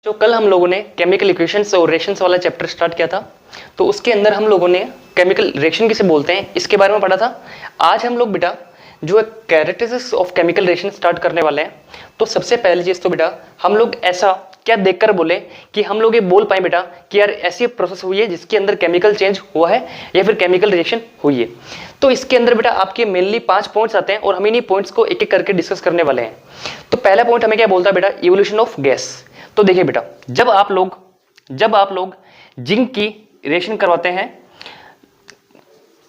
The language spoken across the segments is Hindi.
जो कल हम लोगों ने केमिकल इक्वेशंस और रिएक्शंस वाला चैप्टर स्टार्ट किया था, तो उसके अंदर हम लोगों ने केमिकल रिएक्शन किसे बोलते हैं इसके बारे में पढ़ा था। आज हम लोग बेटा जो है characteristics of chemical reaction start करने वाले हैं। तो सबसे पहली चीज तो बेटा हम लोग ऐसा क्या देखकर बोले कि हम लोग ये बोल पाए बेटा कि यार ऐसी प्रोसेस हुई है जिसके अंदर केमिकल चेंज हुआ है या फिर केमिकल रिएक्शन हुई है। तो इसके अंदर बेटा आपके मेनली 5 पॉइंट्स आते हैं और हम इन्हीं पॉइंट्स को एक एक करके डिस्कस करने वाले हैं। तो पहला पॉइंट हमें क्या बोलता है बेटा, इवोल्यूशन ऑफ गैस। तो देखिए बेटा, जब आप लोग जिंक की रिएक्शन करवाते हैं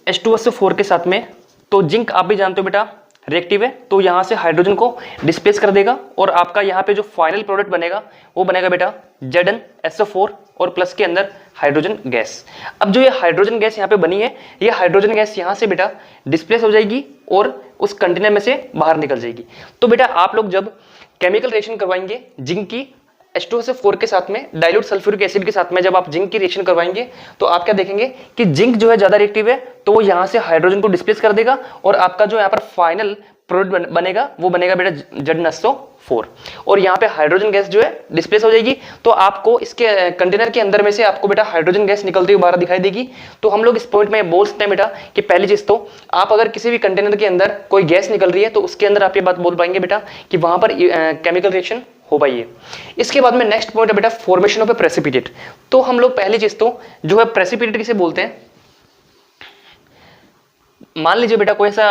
H2SO4 के साथ में, तो जिंक आप भी जानते हो बेटा रिएक्टिव है, तो यहां से हाइड्रोजन को डिस्प्लेस कर देगा और आपका यहां पे जो फाइनल प्रोडक्ट बनेगा वो बनेगा बेटा ZnSO4 और प्लस के अंदर हाइड्रोजन गैस। अब जो ये हाइड्रोजन गैस यहाँ पे बनी है, ये हाइड्रोजन गैस यहाँ से बेटा डिस्प्लेस हो जाएगी और उस कंटेनर में से बाहर निकल जाएगी। तो बेटा आप लोग जब केमिकल रिएक्शन करवाएंगे जिंक की H2SO4 के साथ में डाइल्यूट सल्फ्यूरिक एसिड के साथ में, जब आप जिंक की रिएक्शन करवाएंगे तो आप क्या देखेंगे कि जिंक जो है ज्यादा रिएक्टिव है, तो वो यहां से हाइड्रोजन को डिस्प्लेस कर देगा और आपका जो यहाँ पर फाइनल प्रोडक्ट बनेगा वो बनेगा बेटा ZnSO4 और यहाँ पे हाइड्रोजन गैस जो है डिस्प्लेस हो जाएगी। तो आपको इसके कंटेनर के अंदर में से आपको बेटा हाइड्रोजन गैस निकलती हुई बाहर दिखाई देगी। तो हम लोग इस पॉइंट में बोल सकते हैं बेटा कि पहली चीज तो आप अगर किसी भी कंटेनर के अंदर कोई गैस निकल रही है तो उसके अंदर आप ये बात बोल पाएंगे बेटा कि वहां पर केमिकल रिएक्शन हो पाई है। इसके बाद में नेक्स्ट पॉइंट है बेटा फॉर्मेशन ऑफ ए प्रेसिपिटेट। तो हम लोग पहली चीज तो जो है प्रेसिपिटेट किसे बोलते हैं, मान लीजिए बेटा कोई ऐसा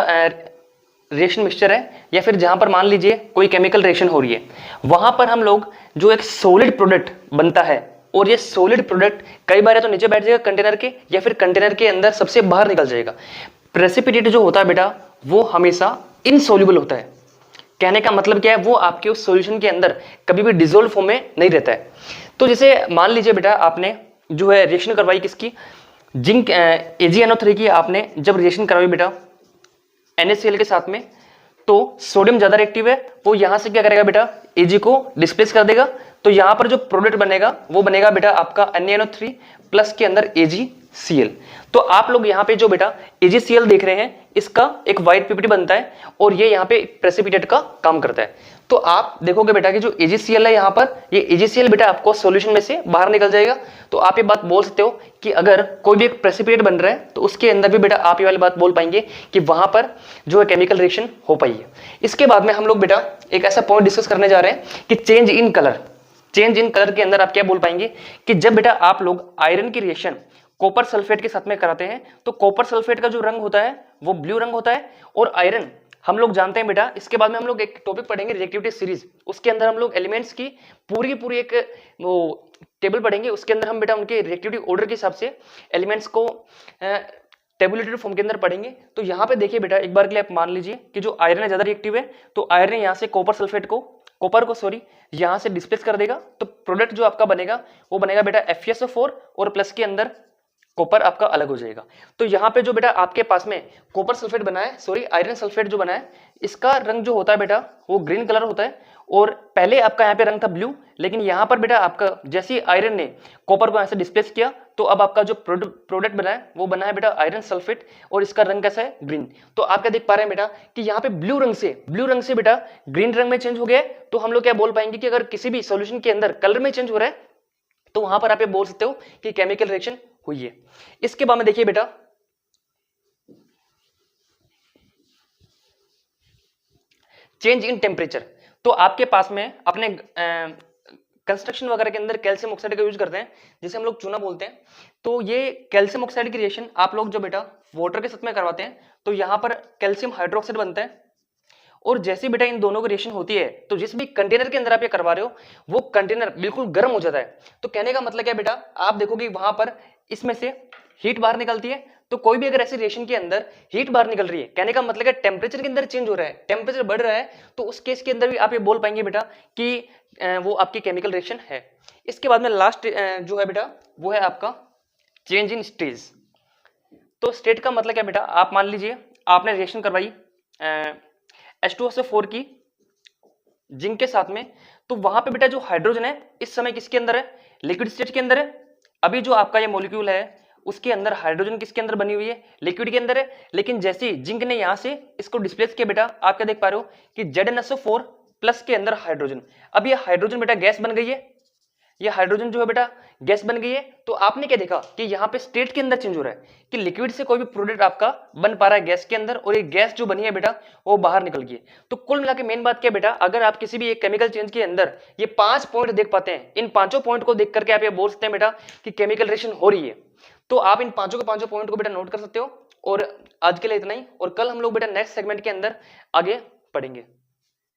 रिएक्शन मिक्सचर है या फिर जहां पर मान लीजिए कोई केमिकल रिएक्शन हो रही है, वहां पर हम लोग जो एक सॉलिड प्रोडक्ट बनता है और ये सॉलिड प्रोडक्ट कई बार तो नीचे बैठ जाएगा कंटेनर के या फिर कंटेनर के अंदर सबसे बाहर निकल जाएगा। प्रेसिपिटेट जो होता है बेटा वो हमेशा इनसॉल्युबल होता है। कहने का मतलब क्या है, वो आपके उस सॉल्यूशन के अंदर कभी भी डिसॉल्व फॉर्म में नहीं रहता है। तो जैसे मान लीजिए बेटा आपने जो है रिएक्शन करवाई किसकी, जिंक AgNO3 की आपने जब रिएक्शन करवाई बेटा NaCl के साथ में, तो सोडियम ज्यादा रिएक्टिव है, वो यहां से क्या करेगा बेटा Ag को डिस्प्लेस कर देगा। तो यहां पर जो प्रोडक्ट बनेगा वो बनेगा बेटा आपका NaNO3 प्लस के अंदर AgCl। तो आप लोग यहाँ पे जो बेटा AgCl देख रहे हैं इसका एक व्हाइट पीपीटी बनता है और ये यहाँ पे प्रेसिपिटेट का काम करता है। तो आप देखोगे बेटा कि जो AgCl है यहाँ पर, ये AgCl बेटा आपको सॉल्यूशन में से बाहर निकल जाएगा। तो आप ये बात बोल सकते हो कि अगर कोई भी एक प्रेसिपिटेट बन रहा है तो उसके अंदर भी बेटा आप ये वाली बात बोल पाएंगे कि वहां पर जो है केमिकल रिएक्शन हो पाई है। इसके बाद में हम लोग बेटा एक ऐसा पॉइंट डिस्कस करने जा रहे हैं कि change in colour. Change in colour के अंदर आप क्या बोल पाएंगे कि जब बेटा आप लोग आयरन की रिएक्शन कॉपर सल्फेट के साथ में कराते हैं तो कॉपर सल्फेट का जो रंग होता है वो ब्लू रंग होता है और आयरन हम लोग जानते हैं बेटा। इसके बाद में हम लोग एक टॉपिक पढ़ेंगे रिएक्टिविटी सीरीज, उसके अंदर हम लोग एलिमेंट्स की पूरी एक वो टेबल पढ़ेंगे, उसके अंदर हम बेटा उनके रिएक्टिविटी ऑर्डर के हिसाब से एलिमेंट्स को टेबुलेटेड फॉर्म के अंदर पढ़ेंगे। तो यहाँ पे देखिए बेटा एक बार के लिए आप मान लीजिए कि जो आयरन है ज्यादा रिएक्टिव है, तो आयरन यहाँ से कॉपर को यहां से डिस्प्लेस कर देगा। तो प्रोडक्ट जो आपका बनेगा वो बनेगा बेटा FeSO4 और प्लस के अंदर कॉपर आपका अलग हो जाएगा। तो यहाँ पे जो बेटा आपके पास में कॉपर सल्फेट बना है, आयरन सल्फेट जो बना है, इसका रंग जो होता है बेटा वो ग्रीन कलर होता है और पहले आपका यहाँ पे रंग था ब्लू, लेकिन यहाँ पर बेटा आपका जैसे आयरन ने कॉपर को यहाँ से डिस्प्लेस किया तो अब आपका जो प्रोडक्ट बना है वो बना है बेटा आयरन सल्फेट और इसका रंग कैसा है, ग्रीन। तो आप क्या देख पा रहे हैं बेटा कि यहाँ पे ब्लू रंग से बेटा ग्रीन रंग में चेंज हो गया। तो हम लोग क्या बोल पाएंगे कि अगर किसी भी सॉल्यूशन के अंदर कलर में चेंज हो रहा है तो वहां पर आप ये बोल सकते हो कि केमिकल रिएक्शन हुई है। इसके बाद में देखिए बेटा चेंज इन टेम्परेचर। तो आपके पास में अपने कंस्ट्रक्शन वगैरह के अंदर कैल्शियम ऑक्साइड का यूज करते हैं जिसे हम लोग चूना बोलते हैं। तो ये कैल्शियम ऑक्साइड की रिएक्शन आप लोग जो बेटा वाटर के साथ में करवाते हैं तो यहां पर कैल्शियम हाइड्रोक्साइड बनता है और जैसे बेटा इन दोनों की रिएक्शन होती है तो जिस भी कंटेनर के अंदर आप ये करवा रहे हो वो कंटेनर बिल्कुल गर्म हो जाता है। तो कहने का मतलब क्या बेटा, आप देखोगे वहां पर इसमें से हीट बाहर निकलती है। तो कोई भी अगर ऐसी रिएक्शन के अंदर हीट बाहर निकल रही है, कहने का मतलब है टेम्परेचर के अंदर चेंज हो रहा है, टेम्परेचर बढ़ रहा है, तो उस केस के अंदर भी आप ये बोल पाएंगे बेटा कि वो आपकी केमिकल रिएक्शन है। इसके बाद में लास्ट जो है बेटा वो है आपका चेंज इन स्टेज। तो स्टेट का मतलब क्या बेटा, आप मान लीजिए आपने रिएक्शन करवाई H2SO4 की जिंक के साथ में, तो वहां पे बेटा जो हाइड्रोजन है इस समय किसके अंदर है, लिक्विड स्टेट के अंदर है। अभी जो आपका ये मॉलिक्यूल है उसके अंदर हाइड्रोजन किसके अंदर बनी हुई है, लिक्विड के अंदर है। लेकिन जैसे ही जिंक ने यहां से इसको डिस्प्लेस किया बेटा, आप क्या देख पा रहे हो कि ZnSO4 प्लस के अंदर हाइड्रोजन। अब ये हाइड्रोजन बेटा गैस बन गई है, ये हाइड्रोजन जो है बेटा गैस बन गई है। तो आपने क्या देखा कि यहाँ पे स्टेट के अंदर चेंज हो रहा है कि लिक्विड से कोई भी प्रोडक्ट आपका बन पा रहा है गैस के अंदर, और ये गैस जो बनी है बेटा वो बाहर निकल गई है। तो कुल मिला के मेन बात क्या है बेटा, अगर आप किसी भी एक केमिकल चेंज के अंदर ये 5 पॉइंट देख पाते हैं, इन 5 पॉइंट को देख करके आप ये बोल सकते हैं बेटा कि केमिकल रिएक्शन हो रही है। तो आप इन 5 के 5 पॉइंट को बेटा नोट कर सकते हो। और आज के लिए इतना ही, और कल हम लोग बेटा नेक्स्ट सेगमेंट के अंदर आगे पढ़ेंगे।